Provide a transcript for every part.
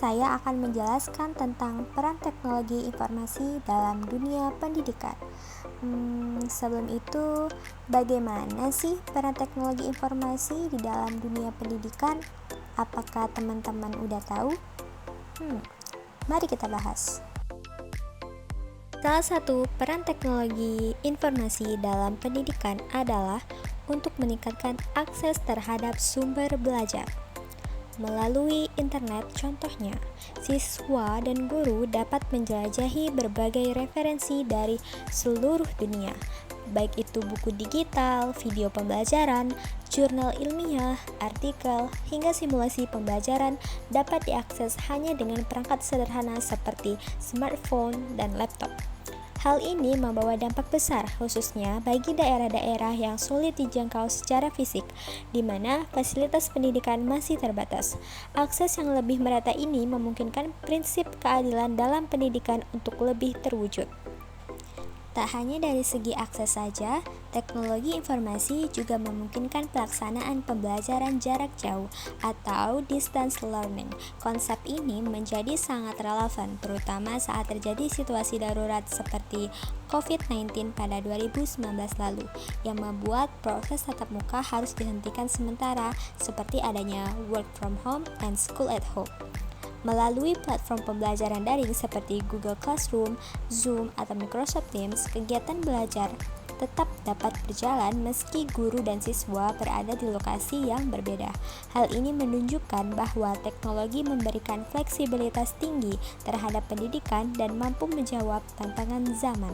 Saya akan menjelaskan tentang peran teknologi informasi dalam dunia pendidikan. Sebelum itu, bagaimana sih peran teknologi informasi di dalam dunia pendidikan? Apakah teman-teman udah tahu? Mari kita bahas. Salah satu peran teknologi informasi dalam pendidikan adalah untuk meningkatkan akses terhadap sumber belajar. Melalui internet contohnya, siswa dan guru dapat menjelajahi berbagai referensi dari seluruh dunia, baik itu buku digital, video pembelajaran, jurnal ilmiah, artikel, hingga simulasi pembelajaran dapat diakses hanya dengan perangkat sederhana seperti smartphone dan laptop. Hal ini membawa dampak besar, khususnya bagi daerah-daerah yang sulit dijangkau secara fisik, di mana fasilitas pendidikan masih terbatas. Akses yang lebih merata ini memungkinkan prinsip keadilan dalam pendidikan untuk lebih terwujud. Tak hanya dari segi akses saja, teknologi informasi juga memungkinkan pelaksanaan pembelajaran jarak jauh atau distance learning. Konsep ini menjadi sangat relevan, terutama saat terjadi situasi darurat seperti COVID-19 pada 2019 lalu, yang membuat proses tatap muka harus dihentikan sementara, seperti adanya work from home and school at home. Melalui platform pembelajaran daring seperti Google Classroom, Zoom, atau Microsoft Teams, kegiatan belajar tetap dapat berjalan meski guru dan siswa berada di lokasi yang berbeda. Hal ini menunjukkan bahwa teknologi memberikan fleksibilitas tinggi terhadap pendidikan dan mampu menjawab tantangan zaman.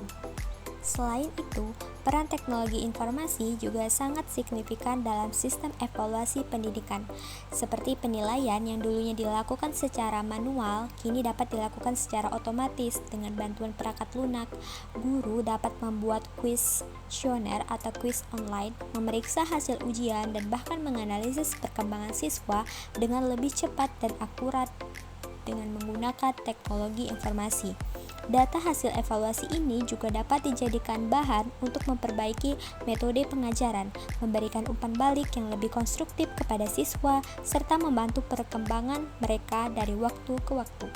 Selain itu, peran teknologi informasi juga sangat signifikan dalam sistem evaluasi pendidikan. Seperti penilaian yang dulunya dilakukan secara manual, kini dapat dilakukan secara otomatis dengan bantuan perangkat lunak. Guru dapat membuat kuesioner atau kuis online, memeriksa hasil ujian, dan bahkan menganalisis perkembangan siswa dengan lebih cepat dan akurat dengan menggunakan teknologi informasi. Data hasil evaluasi ini juga dapat dijadikan bahan untuk memperbaiki metode pengajaran, memberikan umpan balik yang lebih konstruktif kepada siswa, serta membantu perkembangan mereka dari waktu ke waktu.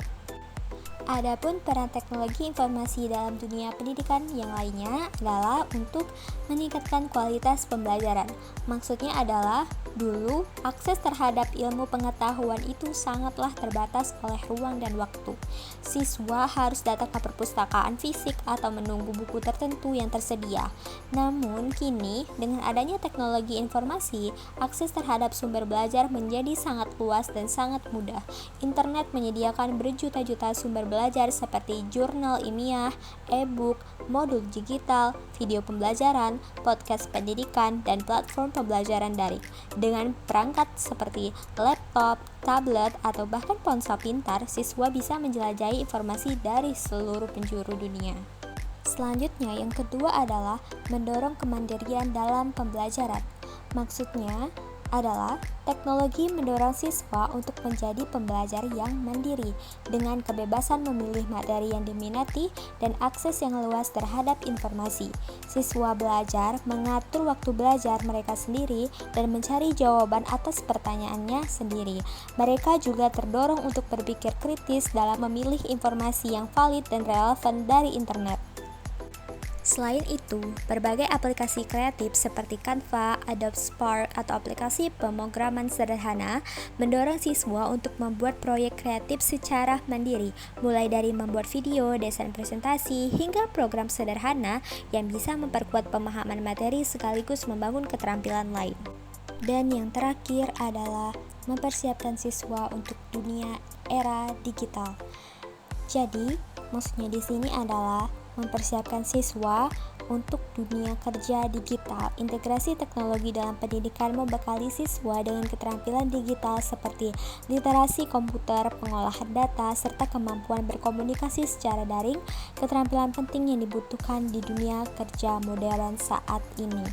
Adapun peran teknologi informasi dalam dunia pendidikan yang lainnya adalah untuk meningkatkan kualitas pembelajaran. Maksudnya adalah, dulu akses terhadap ilmu pengetahuan itu sangatlah terbatas oleh ruang dan waktu. Siswa harus datang ke perpustakaan fisik atau menunggu buku tertentu yang tersedia. Namun kini, dengan adanya teknologi informasi, akses terhadap sumber belajar menjadi sangat luas dan sangat mudah. Internet menyediakan berjuta-juta sumber belajar seperti jurnal ilmiah, e-book, modul digital, video pembelajaran, podcast pendidikan, dan platform pembelajaran daring. Dengan perangkat seperti laptop, tablet, atau bahkan ponsel pintar, siswa bisa menjelajahi informasi dari seluruh penjuru dunia. Selanjutnya, yang kedua adalah mendorong kemandirian dalam pembelajaran. Maksudnya adalah teknologi mendorong siswa untuk menjadi pembelajar yang mandiri dengan kebebasan memilih materi yang diminati dan akses yang luas terhadap informasi. Siswa belajar mengatur waktu belajar mereka sendiri dan mencari jawaban atas pertanyaannya sendiri. Mereka juga terdorong untuk berpikir kritis dalam memilih informasi yang valid dan relevan dari internet. Selain itu, berbagai aplikasi kreatif seperti Canva, Adobe Spark, atau aplikasi pemrograman sederhana mendorong siswa untuk membuat proyek kreatif secara mandiri, mulai dari membuat video, desain presentasi, hingga program sederhana yang bisa memperkuat pemahaman materi sekaligus membangun keterampilan lain. Dan yang terakhir adalah mempersiapkan siswa untuk dunia era digital. Jadi, maksudnya di sini adalah mempersiapkan siswa untuk dunia kerja digital. Integrasi teknologi dalam pendidikan membekali siswa dengan keterampilan digital seperti literasi komputer, pengolahan data, serta kemampuan berkomunikasi secara daring, keterampilan penting yang dibutuhkan di dunia kerja modern saat ini.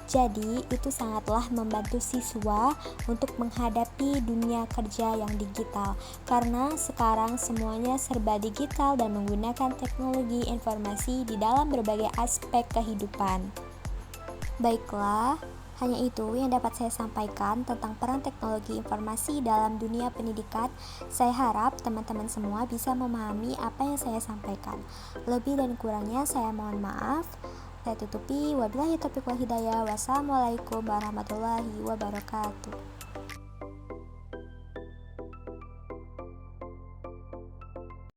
Jadi, itu sangatlah membantu siswa untuk menghadapi dunia kerja yang digital, karena sekarang semuanya serba digital dan menggunakan teknologi informasi di dalam berbagai aspek kehidupan. Baiklah, Hanya itu yang dapat saya sampaikan tentang peran teknologi informasi dalam dunia pendidikan. Saya harap teman-teman semua bisa memahami apa yang saya sampaikan. Lebih dan kurangnya saya mohon maaf. Saya tutupi, wabillahi taufiq wal hidayah. Wassalamualaikum warahmatullahi wabarakatuh.